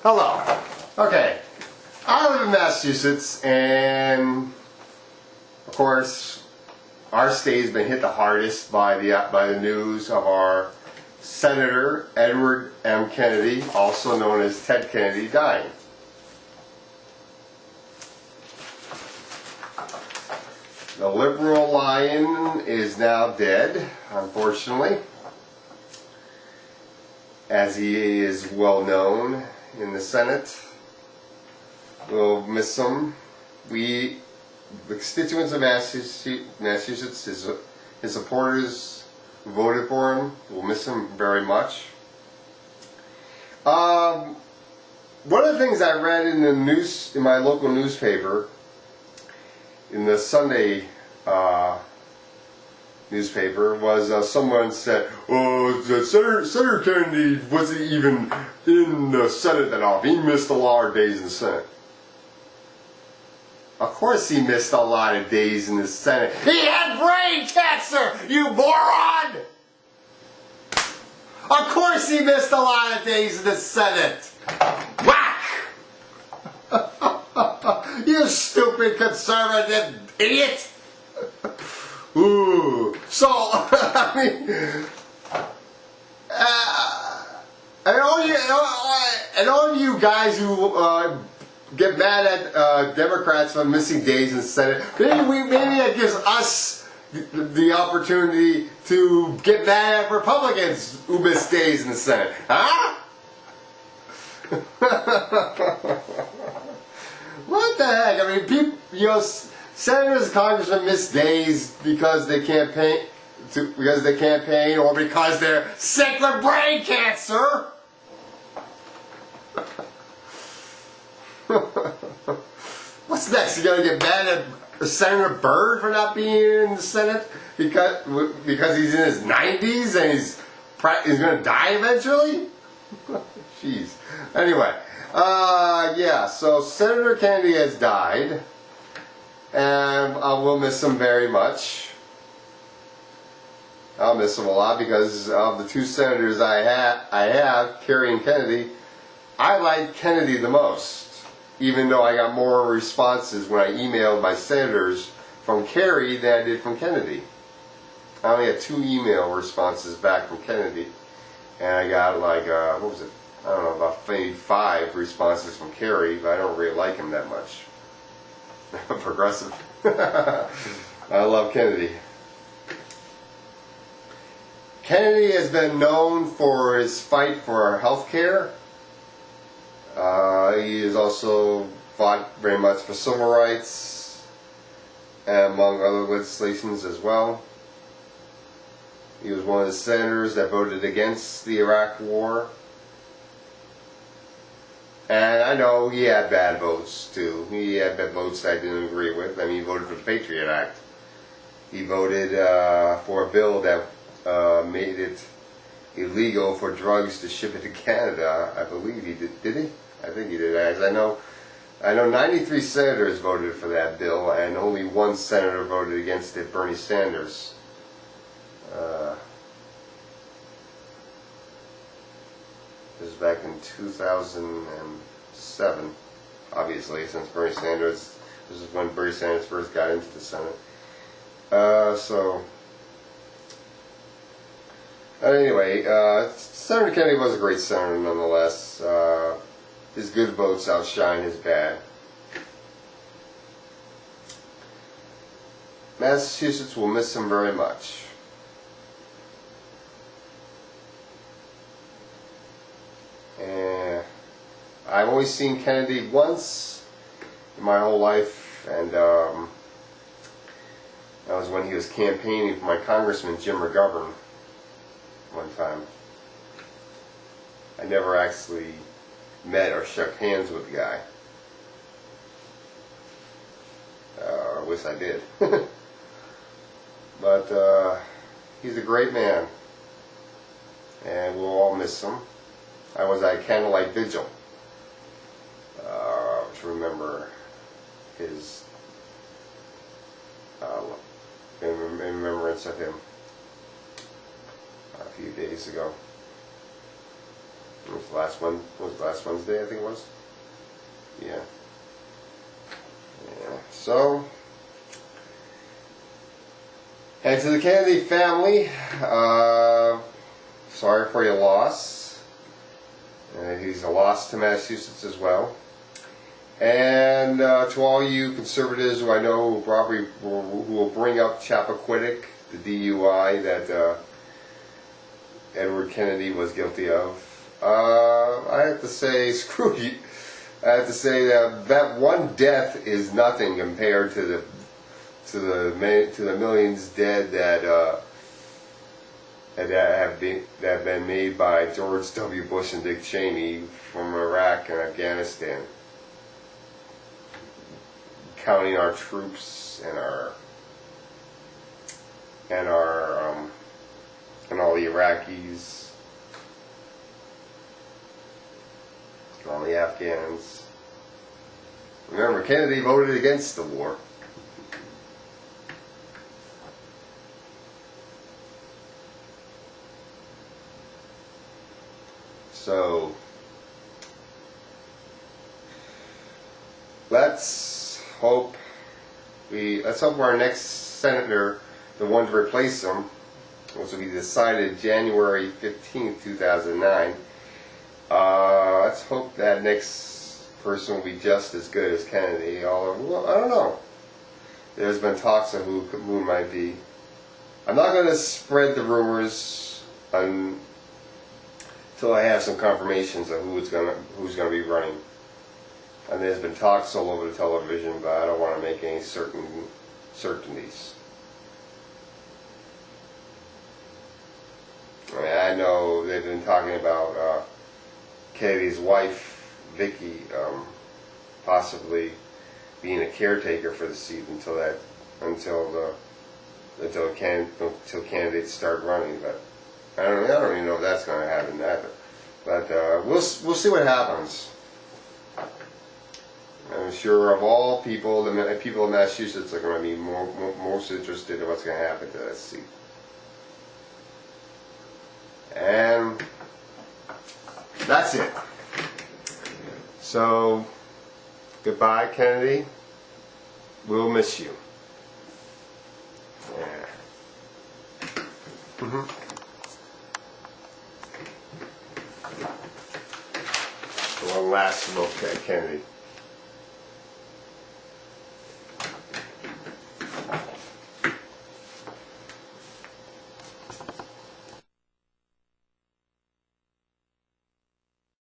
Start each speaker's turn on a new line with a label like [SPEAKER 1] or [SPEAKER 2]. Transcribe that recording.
[SPEAKER 1] Hello. Okay. I live in Massachusetts, and of course, our state has been hit the hardest by the news of our Senator Edward M. Kennedy, also known as Ted Kennedy, dying. The liberal lion is now dead, unfortunately, as he is well known in the Senate. We'll miss him. We, the constituents of Massachusetts, his supporters who voted for him, will miss him very much. One of the things I read in the news, in my local newspaper, in the Sunday newspaper, was someone said, "Oh, Senator Kennedy wasn't even in the Senate that often. He missed a lot of days in the Senate." Of course he missed a lot of days in the Senate. He had brain cancer, you moron! Of course he missed a lot of days in the Senate. Whack! You stupid conservative idiot! Ooh. So, I mean, and all of you guys who get mad at Democrats for missing days in the Senate, maybe that gives us the opportunity to get mad at Republicans who miss days in the Senate. Huh? What the heck? I mean, people, senators and congressmen miss days because they campaign, or because they're sick with brain cancer. What's next? You gonna get mad at Senator Byrd for not being in the Senate because he's in his 90s and he's gonna die eventually? Jeez. Anyway, yeah. So Senator Kennedy has died, and I will miss him very much. I'll miss him a lot because of the two senators I have, Kerry and Kennedy. I like Kennedy the most, even though I got more responses when I emailed my senators from Kerry than I did from Kennedy. I only had 2 email responses back from Kennedy, and I got like, what was it? I don't know, about maybe 5 responses from Kerry, but I don't really like him that much. Progressive. I love Kennedy. Kennedy has been known for his fight for health care. He has also fought very much for civil rights, among other legislations as well. He was one of the senators that voted against the Iraq War. And I know he had bad votes too. He had bad votes I didn't agree with. I mean, he voted for the Patriot Act. He voted for a bill that made it illegal for drugs to ship it to Canada. I believe he did. Did he? I think he did. As I know 93 senators voted for that bill, and only 1 senator voted against it, Bernie Sanders. This was back in 2007, obviously, since Bernie Sanders, this is when Bernie Sanders first got into the Senate. Anyway, Senator Kennedy was a great senator nonetheless. His good votes outshine his bad. Massachusetts will miss him very much. And I've only seen Kennedy once in my whole life, and that was when he was campaigning for my congressman, Jim McGovern, one time. I never actually met or shook hands with the guy. I wish I did. But he's a great man, and we'll all miss him. I was at a candlelight vigil to remember his in remembrance of him a few days ago. It was the last one. Was the last Wednesday? I think it was. Yeah. Yeah. So, and to the Kennedy family, sorry for your loss. He's a loss to Massachusetts as well. And to all you conservatives who I know probably who will bring up Chappaquiddick, the DUI that Edward Kennedy was guilty of, I have to say, screw you. I have to say that one death is nothing compared to the millions dead that have been made by George W. Bush and Dick Cheney from Iraq and Afghanistan, counting our troops and all the Iraqis, and all the Afghans. Remember, Kennedy voted against the war. So let's hope our next senator, the one to replace him, which will be decided January 15th, 2009. Let's hope that next person will be just as good as Kennedy. Well, I don't know. There's been talks of who it might be. I'm not going to spread the rumors until I have some confirmations of who's going to be running. And there's been talks all over the television, but I don't want to make any certainties. I mean, I know they've been talking about Kennedy's wife, Vicky, possibly being a caretaker for the seat until candidates start running. But I don't even know if that's going to happen either. But we'll see what happens. I'm sure of all people, the people of Massachusetts are going to be most interested in what's going to happen to that seat. And that's it. So, goodbye, Kennedy. We'll miss you. Yeah. One last look at Kennedy.